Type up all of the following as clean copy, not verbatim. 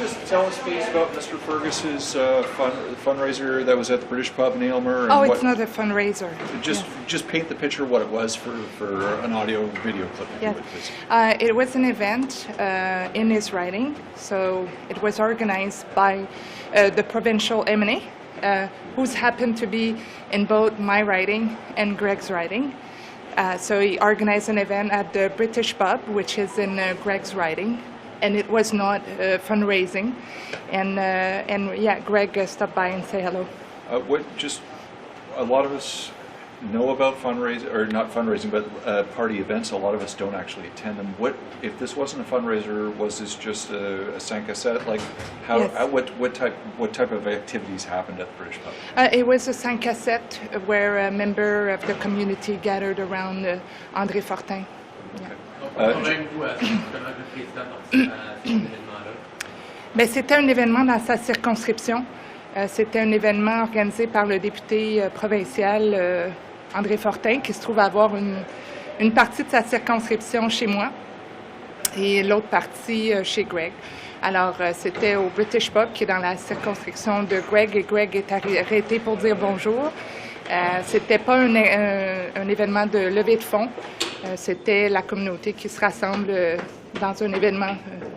just tell us, please, about Mr. Fergus's fundraiser that was at the British pub in Aylmer? Oh, it's not a fundraiser. Just paint the picture of what it was for an audio video clip. Yes. It was an event in his riding. So it was organized by the provincial MNA, who's happened to be in both my riding and Greg's riding. So he organized an event at the British pub, which is in Greg's riding, and it was not fundraising. And yeah, Greg stopped by and said hello. A lot of us know about fundraising, or not fundraising, but party events. A lot of us don't actually attend them. What if this wasn't a fundraiser? Was this just a 5 à 7? Like, how? Yes. What type of activities happened at the British pub? It was a 5 à 7 where a member of the community gathered around André Fortin. Mais c'était un événement dans sa circonscription. C'était un événement organisé par le député provincial André Fortin, qui se trouve avoir une partie de sa circonscription chez moi et l'autre partie chez Greg. Alors, c'était au British Pub, qui est dans la circonscription de Greg, et Greg est arrêté pour dire bonjour. C'était pas un événement de levée de fonds, c'était la communauté qui se rassemble dans un événement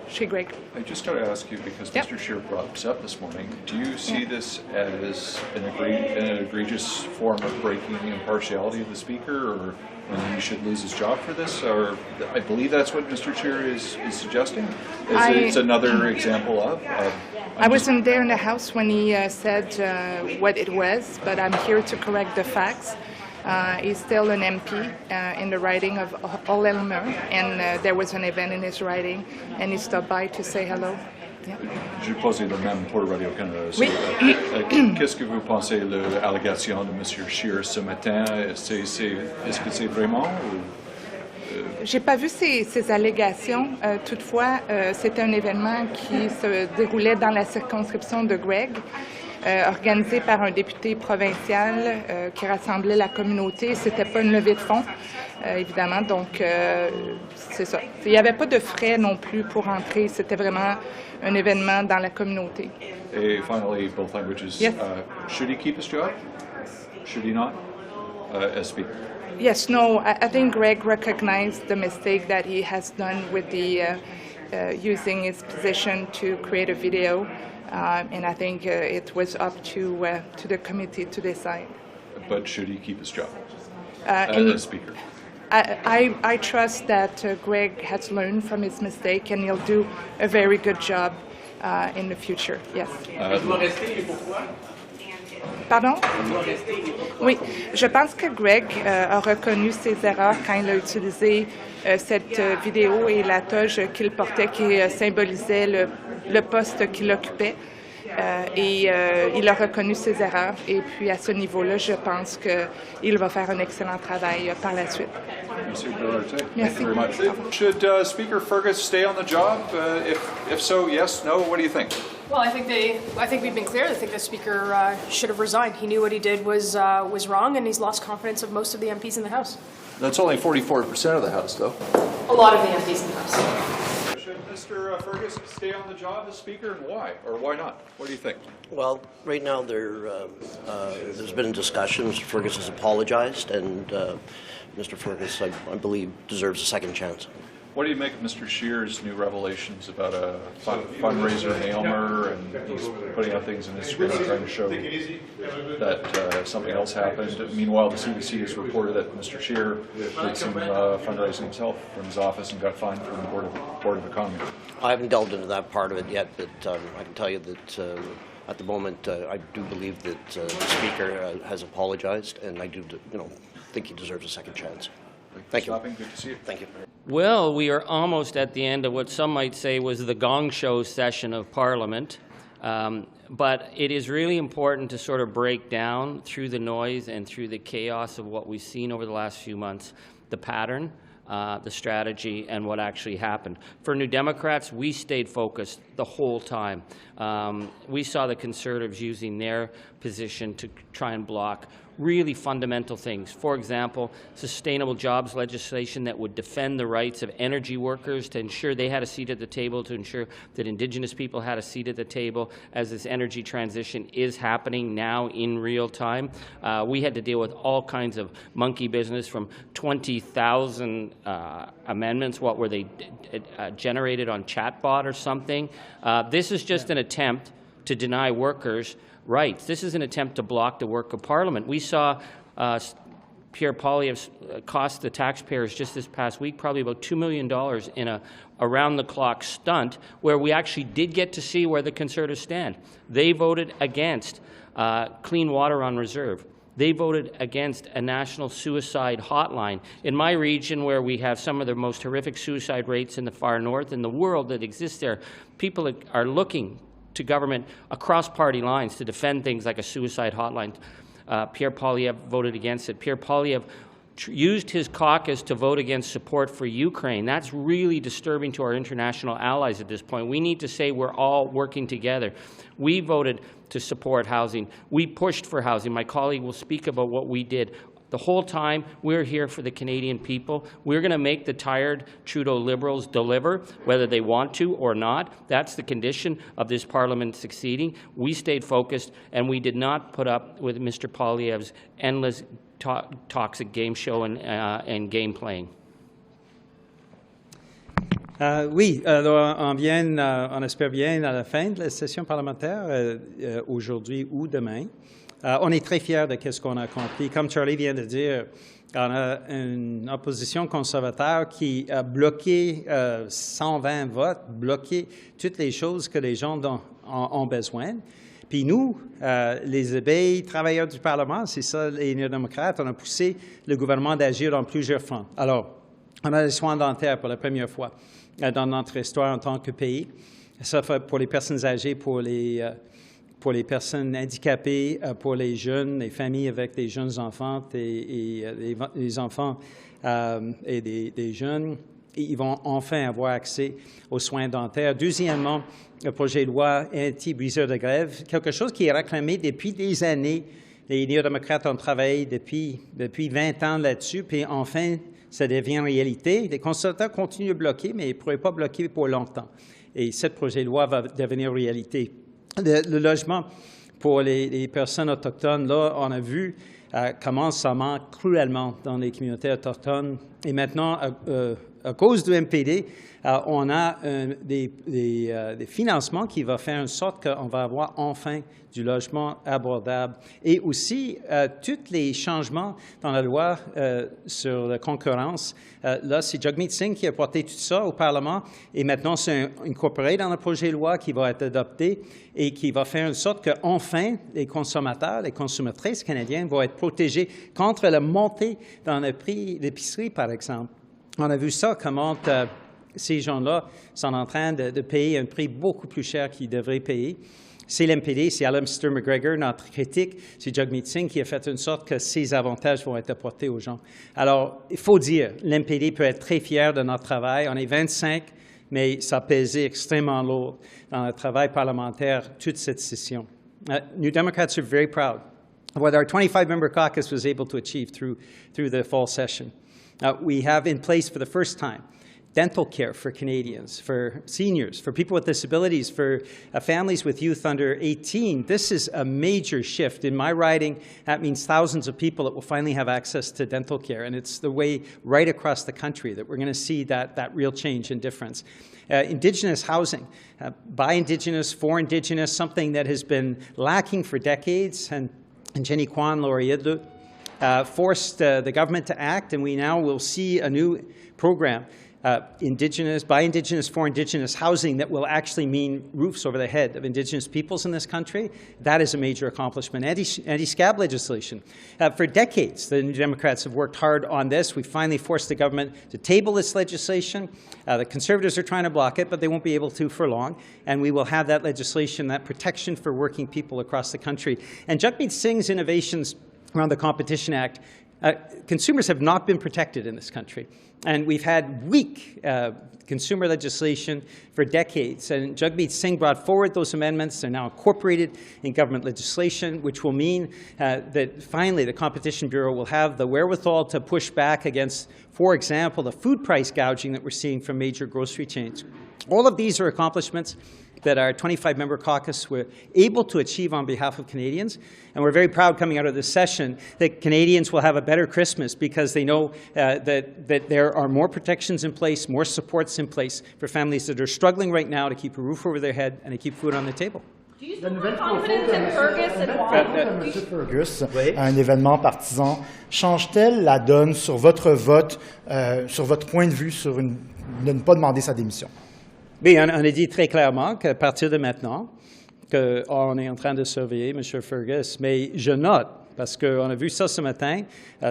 chez Greg. I just got to ask you, because Mr. Sheehan brought this up this morning, do you see this as an egregious form of breaking the impartiality of the Speaker, or he should lose his job for this? Or I believe that's what Mr. Chair is suggesting. It's another example of. I wasn't there in the House when he said what it was, but I'm here to correct the facts. He's still an MP in the riding of Aylmer, and there was an event in his riding, and he stopped by to say hello. Yeah. Je vais poser le même pour Radio-Canada. Oui. Qu'est-ce que vous pensez de l'allégation de M. Sheehan ce matin? Est-ce que c'est vraiment? J'ai pas vu ces allégations. Toutefois, c'était un événement qui se déroulait dans la circonscription de Greg, organisé par un député provincial qui rassemblait la communauté. C'était pas une levée de fonds, évidemment. Donc, c'est ça. Il n'y avait pas de frais non plus pour entrer. C'était vraiment un événement dans la communauté. Et finally, both languages. Yes. Should he keep his job? Should he not, as Speaker? Yes, no, I think Greg recognized the mistake that he has done with the using his position to create a video, and I think it was up to the committee to decide. But should he keep his job as Speaker? I trust that Greg has learned from his mistake, and he'll do a very good job in the future. Yes. Pardon? Oui, je pense que Greg a reconnu ses erreurs quand il a utilisé cette vidéo et la toge qu'il portait qui symbolisait le poste qu'il occupait. Et il a reconnu ses erreurs. Et puis à ce niveau-là, je pense qu'il va faire un excellent travail par la suite. Merci. Merci. Thank you very much. Should Speaker Fergus stay on the job? If so, yes, no. What do you think? Well, I think we've been clear. I think the Speaker should have resigned. He knew what he did was wrong, and he's lost confidence of most of the MPs in the House. That's only 44% of the House, though. A lot of the MPs in the House. Should Mr. Fergus stay on the job as Speaker, and why? Or why not? What do you think? Well, right now there's been discussions. Fergus has apologized, and Mr. Fergus, I believe, deserves a second chance. What do you make of Mr. Shear's new revelations about a fundraiser in Aylmer, and he's putting out things on Instagram trying to show that something else happened? Meanwhile, the CBC has reported that Mr. Shear did some fundraising himself from his office and got fined from the Board of Economy. I haven't delved into that part of it yet, but I can tell you that at the moment I do believe that the Speaker has apologized, and I do think he deserves a second chance. Thank you. Good to see you. Thank you. Well, we are almost at the end of what some might say was the gong show session of Parliament. But it is really important to sort of break down through the noise and through the chaos of what we've seen over the last few months, the pattern, the strategy, and what actually happened. For New Democrats, we stayed focused the whole time. We saw the Conservatives using their position to try and block really fundamental things. For example, sustainable jobs legislation that would defend the rights of energy workers, to ensure they had a seat at the table, to ensure that Indigenous people had a seat at the table as this energy transition is happening now in real time. We had to deal with all kinds of monkey business, from 20,000 amendments. What were they generated on chatbot or something? This is just an attempt to deny workers rights. This is an attempt to block the work of Parliament. We saw Pierre Poilievre cost the taxpayers just this past week probably about $2 million in a around-the-clock stunt where we actually did get to see where the Conservatives stand. They voted against clean water on reserve. They voted against a national suicide hotline. In my region, where we have some of the most horrific suicide rates in the far north in the world that exists there, people are looking to government across party lines to defend things like a suicide hotline. Pierre Poilievre voted against it. Pierre Poilievre used his caucus to vote against support for Ukraine. That's really disturbing to our international allies at this point. We need to say we're all working together. We voted to support housing. We pushed for housing. My colleague will speak about what we did. The whole time, we're here for the Canadian people. We're going to make the tired Trudeau Liberals deliver, whether they want to or not. That's the condition of this Parliament succeeding. We stayed focused, and we did not put up with Mr. Poilievre's endless toxic game show and game playing. Oui, alors on espère bien à la fin de la session parlementaire, aujourd'hui ou demain. On est très fiers de ce qu'on a accompli. Comme Charlie vient de dire, on a une opposition conservateur qui a bloqué 120 votes, bloqué toutes les choses que les gens ont besoin. Puis nous, les ébéis, travailleurs du Parlement, c'est ça, les néo-démocrates, on a poussé le gouvernement d'agir dans plusieurs fronts. Alors, on a les soins dentaires pour la première fois dans notre histoire en tant que pays. Ça fait pour les personnes âgées, pour les personnes handicapées, pour les jeunes, les familles avec des jeunes enfants et les enfants et des jeunes. Ils vont enfin avoir accès aux soins dentaires. Deuxièmement, le projet de loi anti-briseur de grève, quelque chose qui est réclamé depuis des années. Les néo-démocrates ont travaillé depuis 20 ans là-dessus, puis enfin, ça devient réalité. Les conservateurs continuent de bloquer, mais ils ne pourraient pas bloquer pour longtemps. Et ce projet de loi va devenir réalité. Le logement pour les personnes autochtones, là, on a vu comment ça manque cruellement dans les communautés autochtones. Et maintenant, à cause du MPD, on a des financements qui vont faire en sorte qu'on va avoir enfin du logement abordable. Et aussi, tous les changements dans la loi sur la concurrence, là, c'est Jagmeet Singh qui a porté tout ça au Parlement et maintenant c'est incorporé dans le projet de loi qui va être adopté et qui va faire en sorte qu'enfin, les consommateurs, les consommatrices canadiens vont être protégés contre la montée dans le prix d'épicerie, par exemple. On a vu ça, comment ces gens-là sont en train de payer un prix beaucoup plus cher qu'ils devraient payer. C'est l'MPD, c'est Alistair McGregor, notre critique, c'est Jagmeet Singh qui a fait en sorte que ces avantages vont être apportés aux gens. Alors, il faut dire, l'MPD peut être très fier de notre travail. On est 25, mais ça a pesé extrêmement lourd dans le travail parlementaire toute cette session. New Democrats are very proud of what our 25-member caucus was able to achieve through the fall session. We have in place for the first time dental care for Canadians, for seniors, for people with disabilities, for families with youth under 18. This is a major shift. In my riding, that means thousands of people that will finally have access to dental care, and it's the way right across the country that we're going to see that real change and difference. Indigenous housing, by Indigenous, for Indigenous, something that has been lacking for decades, and Jenny Kwan, laureate, forced the government to act, and we now will see a new program, Indigenous, by Indigenous, for Indigenous housing that will actually mean roofs over the head of Indigenous peoples in this country. That is a major accomplishment. Anti-scab legislation. For decades, the New Democrats have worked hard on this. We finally forced the government to table this legislation. The Conservatives are trying to block it, but they won't be able to for long. And we will have that legislation, that protection for working people across the country. And Jagmeet Singh's innovations around the Competition Act Consumers have not been protected in this country, and we've had weak consumer legislation for decades. And Jagmeet Singh brought forward those amendments. They're now incorporated in government legislation, which will mean that finally the Competition Bureau will have the wherewithal to push back against, for example, the food price gouging that we're seeing from major grocery chains. All of these are accomplishments that our 25-member caucus were able to achieve on behalf of Canadians. And we're very proud coming out of this session that Canadians will have a better Christmas because they know that there are more protections in place, more supports in place for families that are struggling right now to keep a roof over their head and to keep food on the table. Do you still have confidence in Fergus and why? M. Fergus, un événement partisan, change-t-elle la donne sur votre vote, sur votre point de vue sur de ne pas demander sa démission? Oui, on a dit très clairement qu'à partir de maintenant, qu'on est en train de surveiller M. Fergus. Mais je note, parce qu'on a vu ça ce matin,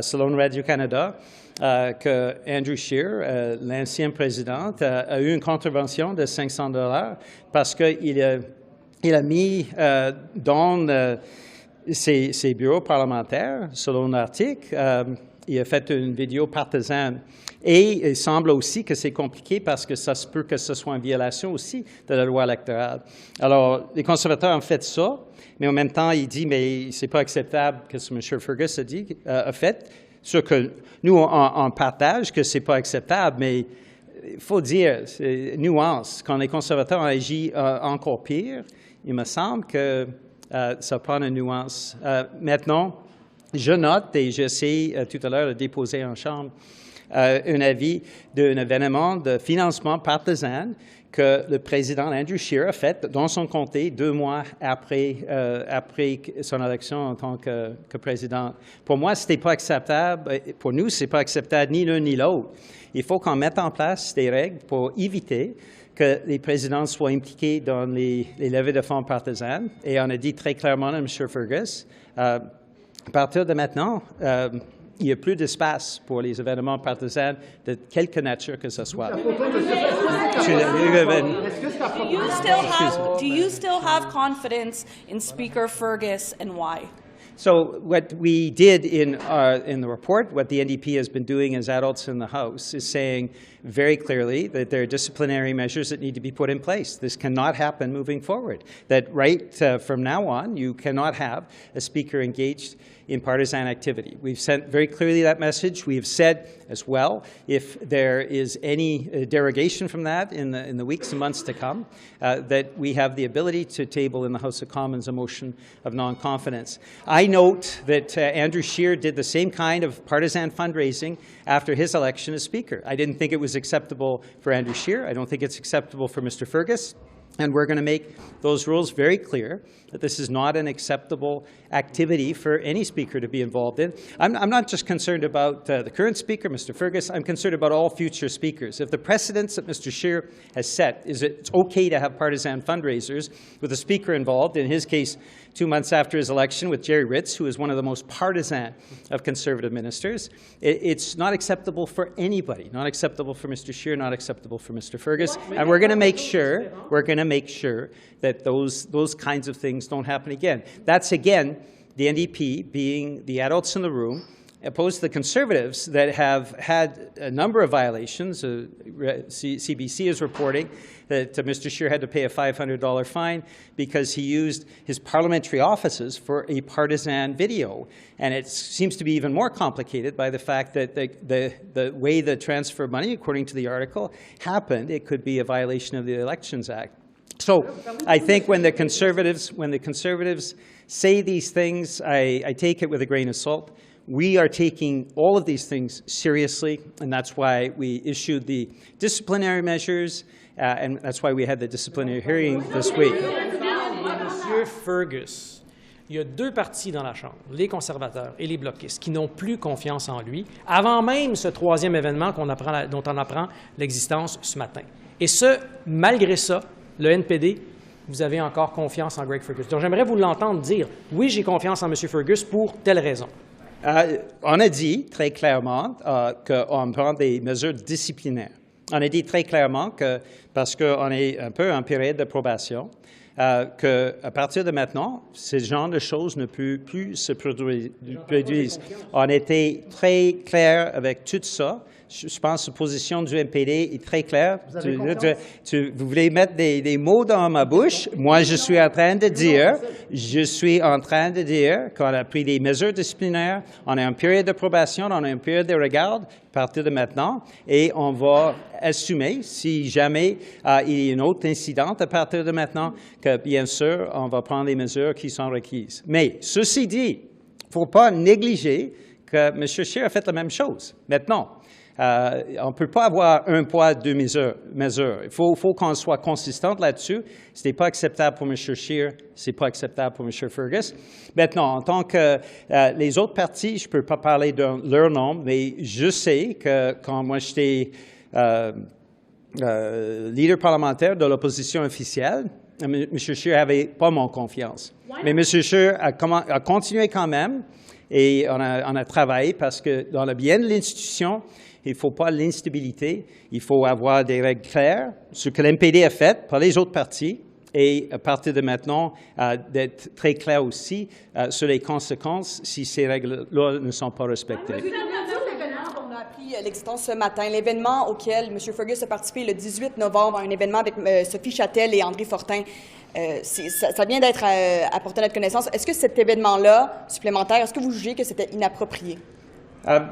selon Radio-Canada, que Andrew Scheer, l'ancien président, a eu une contravention de $500 parce qu'il a mis dans ses bureaux parlementaires, selon l'article, il a fait une vidéo partisane. Et il semble aussi que c'est compliqué parce que ça se peut que ce soit une violation aussi de la loi électorale. Alors, les conservateurs ont fait ça, mais en même temps, il dit, mais c'est pas acceptable que ce M. Fergus a fait. Ce que nous, on partage que c'est pas acceptable, mais il faut dire, nuance, quand les conservateurs ont agi encore pire, il me semble que ça prend une nuance. Maintenant, je note, et j'essaie tout à l'heure de déposer en chambre, un avis d'un événement de financement partisan que le président Andrew Scheer a fait dans son comté 2 mois après son élection en tant que président. Pour moi, ce n'était pas acceptable. Pour nous, ce n'est pas acceptable ni l'un ni l'autre. Il faut qu'on mette en place des règles pour éviter que les présidents soient impliqués dans les levées de fonds partisanes. Et on a dit très clairement à M. Fergus, à partir de maintenant, il n'y a plus d'espace pour les événements partisans de quelque nature que ce soit. Do you still have confidence in Speaker Fergus and why? So what we did in the report, what the NDP has been doing as adults in the House, is saying very clearly that there are disciplinary measures that need to be put in place. This cannot happen moving forward. That right from now on, you cannot have a speaker engaged in partisan activity. We've sent very clearly that message. We have said as well, if there is any derogation from that in the weeks and months to come, that we have the ability to table in the House of Commons a motion of non-confidence. I note that Andrew Scheer did the same kind of partisan fundraising after his election as Speaker. I didn't think it was acceptable for Andrew Scheer. I don't think it's acceptable for Mr. Fergus. And we're going to make those rules very clear that this is not an acceptable activity for any speaker to be involved in. I'm not just concerned about the current speaker, Mr. Fergus. I'm concerned about all future speakers. If the precedents that Mr. Scheer has set is it's okay to have partisan fundraisers with a speaker involved, in his case 2 months after his election with Jerry Ritz, who is one of the most partisan of Conservative ministers, it's not acceptable for anybody, not acceptable for Mr. Scheer, not acceptable for Mr. Fergus. And we're going to make sure, that those kinds of things don't happen again. That's, again, the NDP being the adults in the room, opposed to the Conservatives that have had a number of violations. CBC is reporting that Mr. Scheer had to pay a $500 fine because he used his parliamentary offices for a partisan video. And it seems to be even more complicated by the fact that the way the transfer of money, according to the article, happened, it could be a violation of the Elections Act. So I think when the Conservatives say these things, I take it with a grain of salt. We are taking all of these things seriously, and that's why we issued the disciplinary measures, and that's why we had the disciplinary hearing this week. Monsieur Fergus, il y a 2 partis dans la Chambre, les conservateurs et les bloquistes, qui n'ont plus confiance en lui, avant même ce 3e événement dont on apprend l'existence ce matin. Et ce, malgré ça, le NPD, vous avez encore confiance en Greg Fergus. Donc j'aimerais vous l'entendre dire, oui, j'ai confiance en M. Fergus pour telle raison. On a dit très clairement qu'on prend des mesures disciplinaires On a dit très clairement que, parce qu'on est un peu en période de probation, qu'à partir de maintenant, ce genre de choses ne peut plus se produire. On était très clair avec tout ça. Je pense que la position du MPD est très claire. Vous voulez mettre des mots dans ma bouche. Moi, je suis en train de dire qu'on a pris des mesures disciplinaires, on est en période de probation, on est en période de regard à partir de maintenant, et on va assumer, si jamais il y a un autre incident à partir de maintenant, que bien sûr, on va prendre les mesures qui sont requises. Mais, ceci dit, il ne faut pas négliger que M. Scheer a fait la même chose. Maintenant, on ne peut pas avoir un poids, deux mesures. Il faut qu'on soit consistant là-dessus. Ce n'est pas acceptable pour M. Scheer, ce n'est pas acceptable pour M. Fergus. Maintenant, en tant que les autres partis, je ne peux pas parler de leur nom, mais je sais que quand moi j'étais leader parlementaire de l'opposition officielle, M. Scheer n'avait pas mon confiance. Mais M. Scheer a continué quand même, et on a travaillé parce que dans le bien de l'institution, il ne faut pas l'instabilité, il faut avoir des règles claires, ce que l'MPD a fait par les autres partis, et à partir de maintenant, d'être très clair aussi sur les conséquences si ces règles-là ne sont pas respectées. On a appris l'existence ce matin, l'événement auquel M. Fergus a participé le 18 novembre, un événement avec Sophie Chatel et André Fortin. Ça vient d'être apporté à notre connaissance. Est-ce que cet événement-là, supplémentaire, est-ce que vous jugez que c'était inapproprié?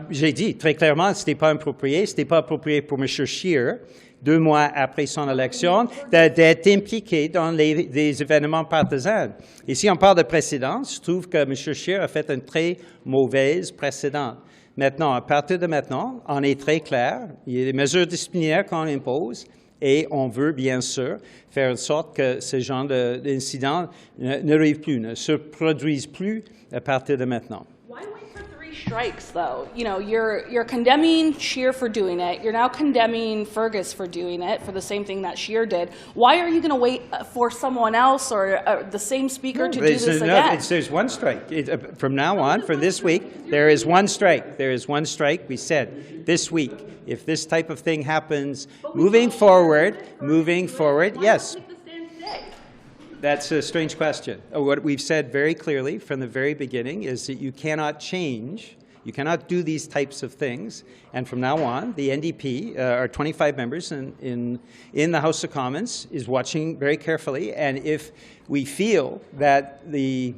J'ai dit très clairement que ce n'était pas approprié. Ce n'était pas approprié pour M. Scheer, 2 mois après son élection, d'être impliqué dans des événements partisans. Et si on parle de précédent, je trouve que M. Scheer a fait une très mauvaise précédent. Maintenant, à partir de maintenant, on est très clair. Il y a des mesures disciplinaires qu'on impose. Et on veut, bien sûr, faire en sorte que ce genre d'incidents n'arrivent plus, ne se produisent plus à partir de maintenant. Why wait for 3 strikes, though? You know, you're condemning Scheer for doing it. You're now condemning Fergus for doing it, for the same thing that Scheer did. Why are you going to wait for someone else or the same speaker to do this again? There's one strike. From now on, for this week, there is one strike. There is one strike. We said this week, if this type of thing happens, moving forward, yes. That's a strange question. What we've said very clearly from the very beginning is that you cannot change, you cannot do these types of things. And from now on, the NDP, our 25 members in the House of Commons, is watching very carefully. And if we feel that the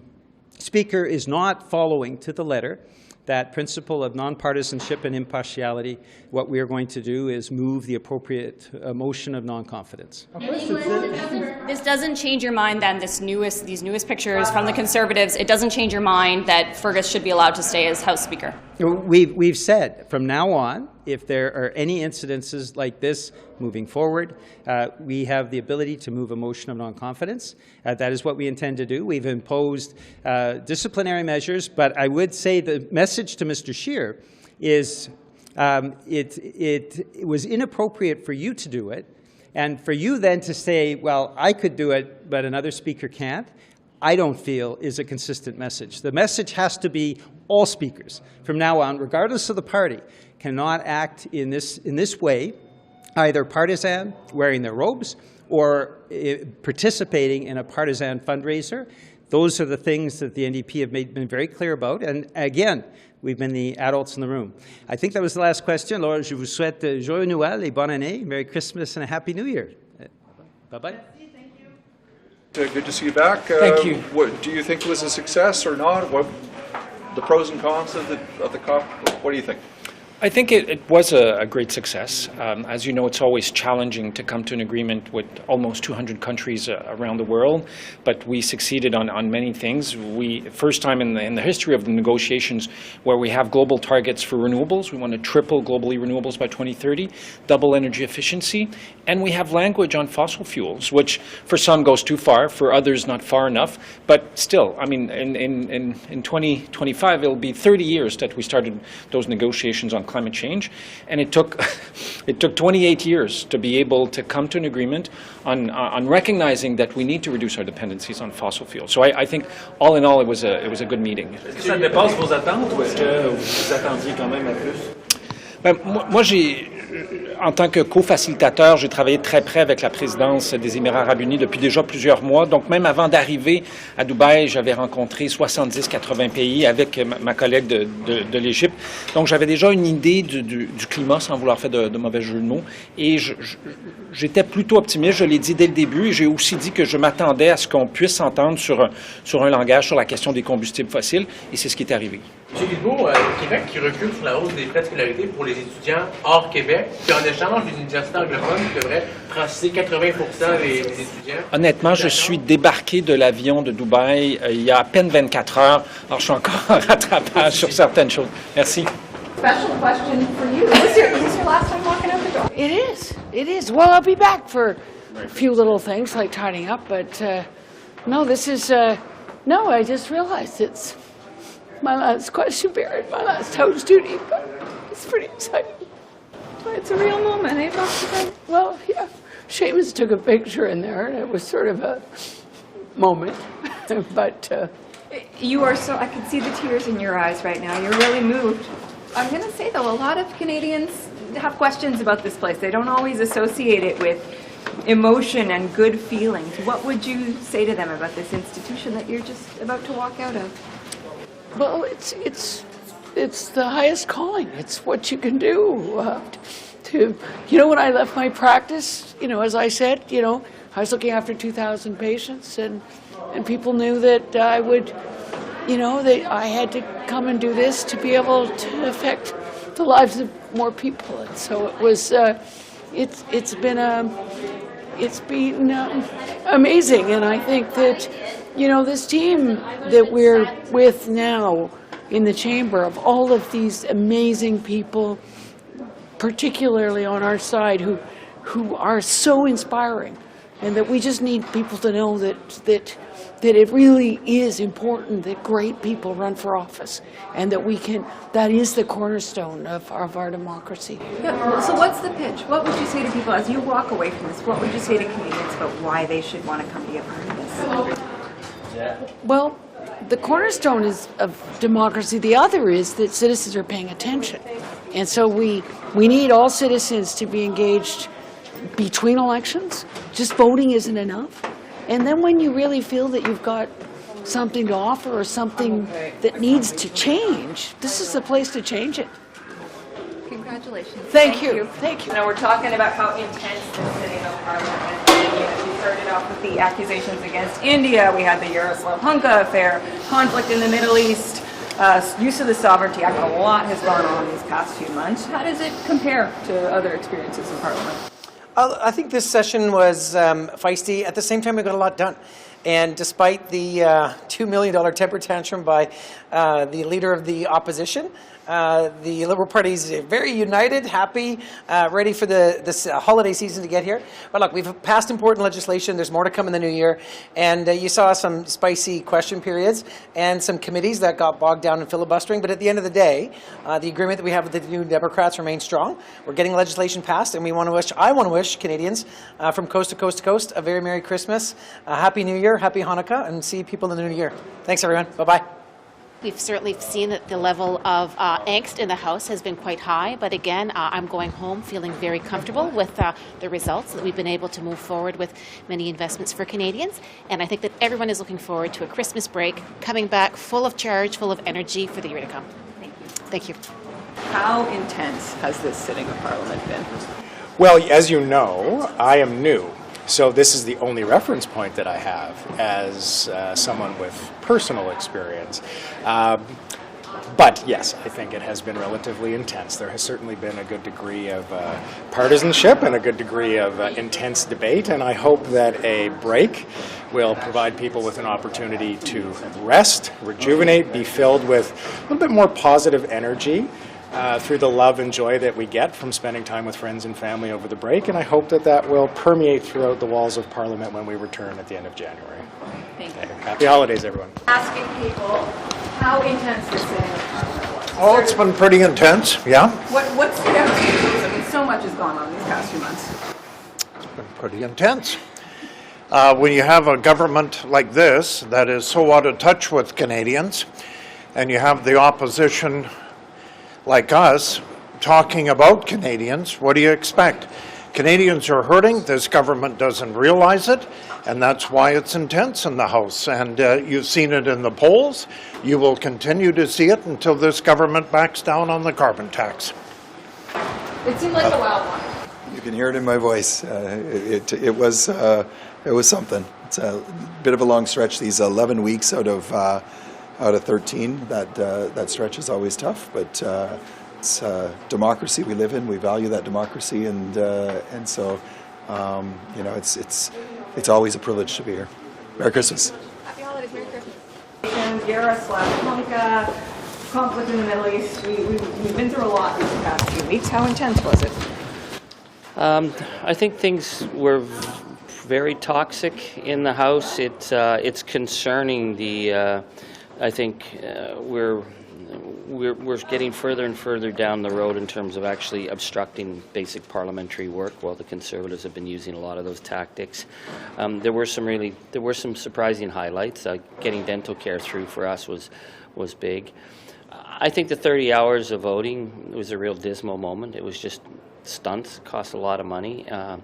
Speaker is not following to the letter that principle of nonpartisanship and impartiality, what we are going to do is move the appropriate motion of non-confidence. This doesn't change your mind, then, these newest pictures from the Conservatives, it doesn't change your mind that Fergus should be allowed to stay as House Speaker? We've said, from now on, if there are any incidences like this moving forward, we have the ability to move a motion of non-confidence. That is what we intend to do. We've imposed disciplinary measures, but I would say the message to Mr. Scheer is it was inappropriate for you to do it, and for you then to say, well, I could do it, but another speaker can't, I don't feel is a consistent message. The message has to be all speakers from now on, regardless of the party, cannot act in this way, either partisan, wearing their robes, or participating in a partisan fundraiser. Those are the things that the NDP have been very clear about. And again, we've been the adults in the room. I think that was the last question. Alors, je vous souhaite joyeux Noël et bonne année, Merry Christmas and a Happy New Year. Bye-bye. Good to see you back. Thank you. What, do you think it was a success or not? What the pros and cons of the COP? What do you think? I think it was a great success. As you know, it's always challenging to come to an agreement with almost 200 countries around the world, but we succeeded on many things. First time in the history of the negotiations where we have global targets for renewables. We want to triple globally renewables by 2030, double energy efficiency, and we have language on fossil fuels, which for some goes too far, for others not far enough, but still, I mean, in 2025, it'll be 30 years that we started those negotiations on climate change, and it took 28 years to be able to come to an agreement on recognizing that we need to reduce our dependencies on fossil fuels. So I think, all in all, it was a good meeting. Est-ce que ça dépasse vos attentes ou est-ce que vous attendiez quand même à plus? Ben, moi, en tant que co-facilitateur, j'ai travaillé très près avec la présidence des Émirats arabes unis depuis déjà plusieurs mois. Donc, même avant d'arriver à Dubaï, j'avais rencontré 70-80 pays avec ma collègue de l'Égypte. Donc, j'avais déjà une idée du climat, sans vouloir faire de mauvais jeu de mots. Et j'étais plutôt optimiste, je l'ai dit dès le début. Et j'ai aussi dit que je m'attendais à ce qu'on puisse s'entendre sur un langage sur la question des combustibles fossiles. Et c'est ce qui est arrivé. M. Guilbeault, Québec qui recule sur la hausse des frais de scolarité pour les étudiants hors Québec, puis en échange, les universités anglophones devraient franchir 80% des étudiants. Honnêtement, je suis débarqué de l'avion de Dubaï il y a à peine 24 heures. Alors, je suis encore en rattrapage sur certaines choses. Merci. Special question for you. Is this your last time walking out the door? It is. It is. Well, I'll be back for a few little things like tidying up, but no, this is, no, I just realized it's my last question period, my last House duty, but it's pretty exciting. It's a real moment, eh, Dr. Well, yeah. Seamus took a picture in there, and it was sort of a moment, but... You are so, I can see the tears in your eyes right now. You're really moved. I'm going to say, though, a lot of Canadians have questions about this place. They don't always associate it with emotion and good feelings. What would you say to them about this institution that you're just about to walk out of? Well, it's the highest calling. It's what you can do. When I left my practice, as I said, I was looking after 2,000 patients, and people knew that I would, that I had to come and do this to be able to affect the lives of more people. And so it was, it's been amazing, and I think that. This team that we're with now in the chamber of all of these amazing people, particularly on our side, who are so inspiring, and that we just need people to know that it really is important that great people run for office, and that is the cornerstone of our democracy. Yeah, so what's the pitch? What would you say to people as you walk away from this? What would you say to Canadians about why they should want to come be a part of this? Well, the cornerstone is of democracy. The other is that citizens are paying attention. And so we need all citizens to be engaged between elections. Just voting isn't enough. And then when you really feel that you've got something to offer or something that needs to change, this is the place to change it. Congratulations. Thank you. Thank you. Now we're talking about how intense this sitting of Parliament is. We started off with the accusations against India. We had the Yaroslav Hunka affair, conflict in the Middle East, use of the Sovereignty Act. A lot has gone on these past few months. How does it compare to other experiences in Parliament? I think this session was feisty. At the same time, we got a lot done. And despite the $2 million temper tantrum by the leader of the opposition, the Liberal Party is very united, happy, ready for this holiday season to get here. But look, we've passed important legislation. There's more to come in the new year. And you saw some spicy question periods and some committees that got bogged down in filibustering. But at the end of the day, the agreement that we have with the New Democrats remains strong. We're getting legislation passed, and I want to wish Canadians from coast to coast to coast a very Merry Christmas, a Happy New Year, Happy Hanukkah, and see people in the new year. Thanks, everyone. Bye-bye. We've certainly seen that the level of angst in the House has been quite high, but again, I'm going home feeling very comfortable with the results, that we've been able to move forward with many investments for Canadians, and I think that everyone is looking forward to a Christmas break, coming back full of charge, full of energy for the year to come. Thank you. How intense has this sitting of Parliament been? Well, as you know, I am new. So this is the only reference point that I have as someone with personal experience. But yes, I think it has been relatively intense. There has certainly been a good degree of partisanship and a good degree of intense debate, and I hope that a break will provide people with an opportunity to rest, rejuvenate, be filled with a little bit more positive energy through the love and joy that we get from spending time with friends and family over the break, and I hope that that will permeate throughout the walls of Parliament when we return at the end of January. Thank you. Happy holidays, everyone. Asking people how intense this sitting of Parliament was. Oh, it's been pretty intense, yeah. What's the outcome? I mean, so much has gone on these past few months. It's been pretty intense. When you have a government like this that is so out of touch with Canadians, and you have the opposition like us, talking about Canadians, what do you expect? Canadians are hurting. This government doesn't realize it, and that's why it's intense in the House. And you've seen it in the polls. You will continue to see it until this government backs down on the carbon tax. It seemed like a wild one. You can hear it in my voice. It was something. It's a bit of a long stretch. These 11 weeks out of 13. That stretch is always tough, but it's democracy we live in. We value that democracy, and so you know, it's always a privilege to be here. Merry Christmas. Happy holidays, Merry Christmas. Yara/Ponca, conflict in the Middle East. We've been through a lot these past few weeks. How intense was it? I think things were very toxic in the House. It's concerning. I think we're getting further and further down the road in terms of actually obstructing basic parliamentary work, while the Conservatives have been using a lot of those tactics. There were some surprising highlights. Getting dental care through for us was big. I think the 30 hours of voting was a real dismal moment. It was just stunts, cost a lot of money, and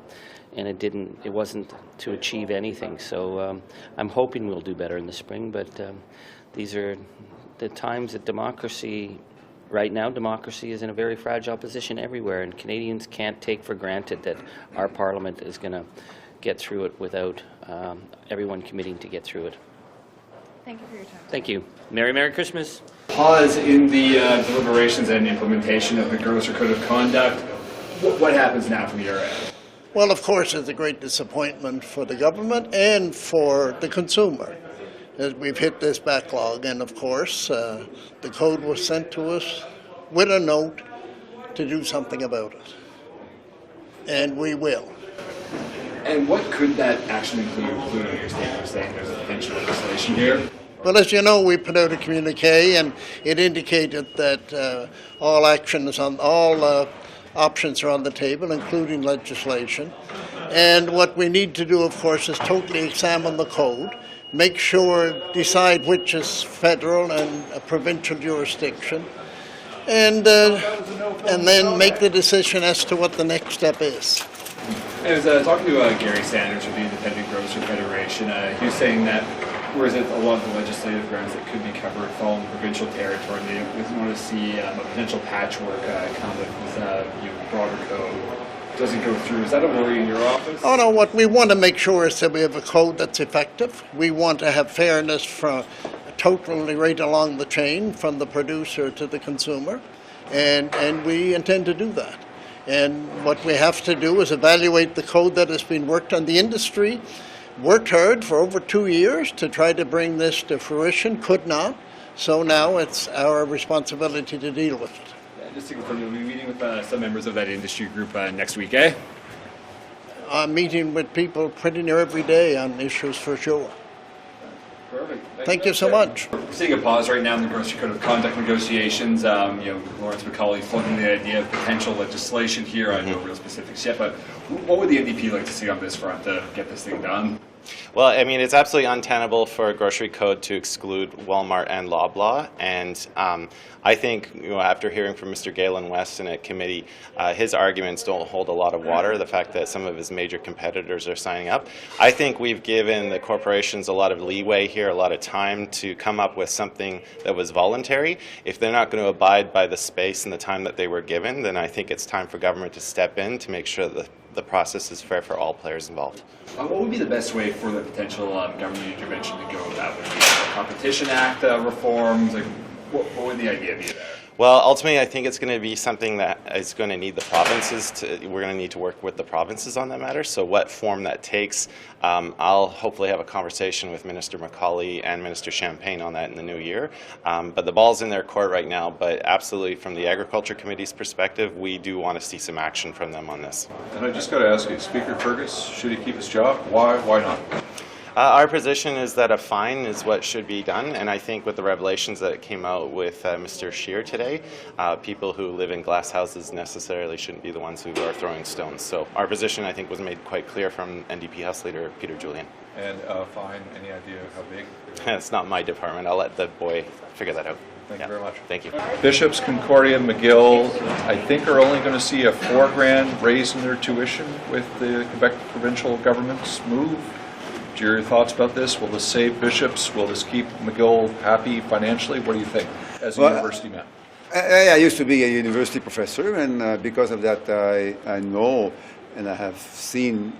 it wasn't to achieve anything. So I'm hoping we'll do better in the spring, but these are the times that right now democracy is in a very fragile position everywhere, and Canadians can't take for granted that our Parliament is going to get through it without everyone committing to get through it. Thank you for your time. Thank you. Merry Christmas. Pause in the deliberations and implementation of the Grocer Code of Conduct. What happens now from your end? Well, of course, it's a great disappointment for the government and for the consumer, as we've hit this backlog. And of course, the code was sent to us with a note to do something about it. And we will. And what could that action include in your statement saying there's a potential legislation here? Well, as you know, we put out a communique, and it indicated that all options are on the table, including legislation. And what we need to do, of course, is totally examine the code, make sure, decide which is federal and a provincial jurisdiction, and then make the decision as to what the next step is. I was talking to Gary Sanders of the Independent Grocer Federation. He was saying that whereas a lot of the legislative grounds that could be covered fall in provincial territory, they want to see a potential patchwork come if this broader code doesn't go through. Is that a worry in your office? Oh no, what we want to make sure is that we have a code that's effective. We want to have fairness from totally right along the chain, from the producer to the consumer, and we intend to do that. And what we have to do is evaluate the code that has been worked on. The industry worked hard for over 2 years to try to bring this to fruition, could not. So now it's our responsibility to deal with it. Just to confirm, you'll be meeting with some members of that industry group next week, eh? I'm meeting with people pretty near every day on issues for sure. Perfect. Thank you so much. We're seeing a pause right now in the Grocery Code of Conduct negotiations. Lawrence McCauley floating the idea of potential legislation here. No real specifics yet, but what would the NDP like to see on this front to get this thing done? Well, I mean, it's absolutely untenable for a grocery code to exclude Walmart and Loblaw, and I think, after hearing from Mr. Galen Weston at committee, his arguments don't hold a lot of water. The fact that some of his major competitors are signing up, I think we've given the corporations a lot of leeway here, a lot of time to come up with something that was voluntary. If they're not going to abide by the space and the time that they were given, then I think it's time for government to step in to make sure that the process is fair for all players involved. What would be the best way for the potential government intervention to go? That would be a Competition Act reforms. Like, what would the idea be there? Well, ultimately, I think it's going to be something that is going to need the provinces to. We're going to need to work with the provinces on that matter. So, what form that takes, I'll hopefully have a conversation with Minister McCauley and Minister Champagne on that in the new year. But the ball's in their court right now. But absolutely, from the Agriculture Committee's perspective, we do want to see some action from them on this. And I just got to ask you, Speaker Fergus, should he keep his job? Why? Why not? Our position is that a fine is what should be done, and I think with the revelations that came out with Mr. Sheehan today, people who live in glass houses necessarily shouldn't be the ones who are throwing stones. So our position, I think, was made quite clear from NDP House Leader Peter Julian. And fine, any idea how big? It's not my department. I'll let the boy figure that out. Thank you very much. Thank you. Bishops, Concordia, McGill, I think are only going to see a $4,000 raise in their tuition with the Quebec provincial government's move. Do your thoughts about this? Will this save Bishops? Will this keep McGill happy financially? What do you think as a university man? I used to be a university professor, and because of that, I know and I have seen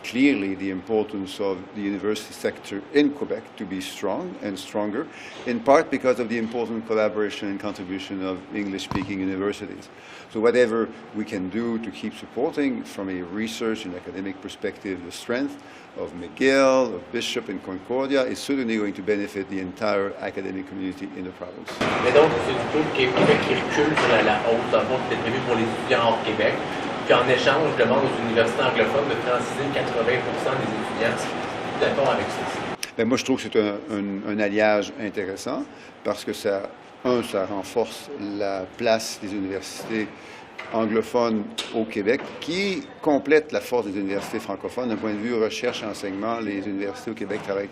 clearly the importance of the university sector in Quebec to be strong and stronger, in part because of the important collaboration and contribution of English-speaking universities. So whatever we can do to keep supporting from a research and academic perspective the strength of McGill, of Bishop and Concordia is certainly going to benefit the entire academic community in the province. Mais donc, c'est plutôt Québec qui recule sur la hausse d'impôt qui était prévue pour les étudiants hors Québec. Puis en échange, je demande aux universités anglophones de franciser 80% des étudiants. D'accord avec ça? Ben moi, je trouve que c'est un alliage intéressant parce que ça renforce la place des universités anglophones au Québec, qui complète la force des universités francophones d'un point de vue recherche et enseignement. Les universités au Québec travaillent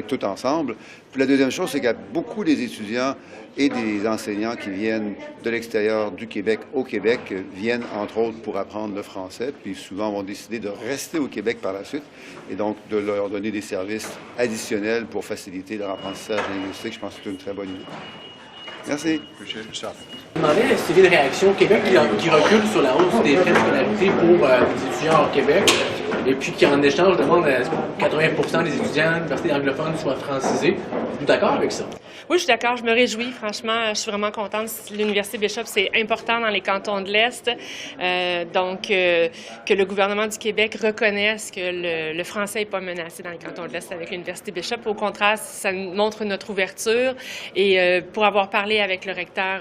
toutes ensemble. Puis la deuxième chose, c'est qu'il y a beaucoup des étudiants et des enseignants qui viennent de l'extérieur du Québec au Québec, viennent entre autres pour apprendre le français, puis souvent vont décider de rester au Québec par la suite, et donc de leur donner des services additionnels pour faciliter leur apprentissage linguistique. Je pense que c'est une très bonne idée. Merci. Je demandais si il y avait une réaction au Québec qui recule sur la hausse des frais de scolarité pour les étudiants hors Québec, et puis qui en échange demande à 80% des étudiants de l'université anglophone soient francisés. Êtes-vous d'accord avec ça? Oui, je suis d'accord, je me réjouis. Franchement, je suis vraiment contente. L'Université Bishop, c'est important dans les cantons de l'Est. Donc, que le gouvernement du Québec reconnaisse que le français n'est pas menacé dans les cantons de l'Est avec l'Université Bishop. Au contraire, ça montre notre ouverture. Et pour avoir parlé avec le recteur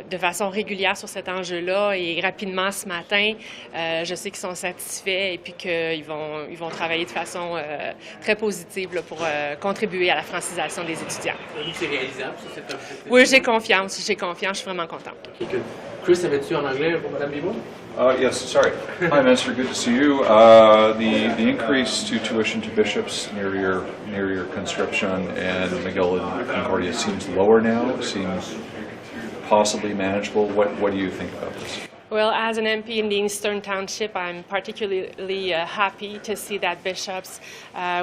de façon régulière sur cet enjeu-là et rapidement ce matin, je sais qu'ils sont satisfaits et puis qu'ils vont travailler de façon très positive là, pour contribuer à la francisation des étudiants. C'est réalisable, cet objectif? Oui, j'ai confiance, je suis vraiment contente. Okay, Chris, avais-tu en anglais pour Mme Guilbeault? Yes, sorry. Hi, Minister. Good to see you. The increase to tuition to bishops near your conscription and McGill and Concordia seems lower now. Seems possibly manageable. What do you think about this? Well, as an MP in the Eastern Township, I'm particularly happy to see that bishops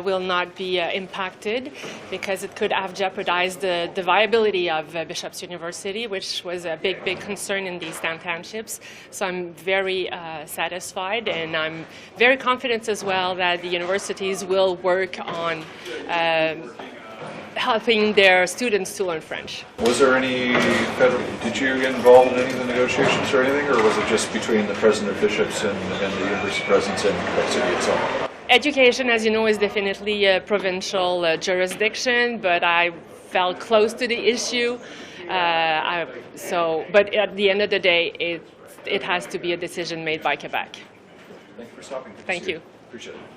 will not be impacted because it could have jeopardized the viability of Bishops University, which was a big concern in the Eastern Townships. So I'm very satisfied, and I'm very confident as well that the universities will work on helping their students to learn French. Was there any did you get involved in any of the negotiations or anything, or was it just between the president of bishops and the university presidents and Quebec City itself? Education, as you know, is definitely a provincial jurisdiction, but I felt close to the issue. But at the end of the day, it has to be a decision made by Quebec. Thank you for stopping. Thank you. Appreciate it.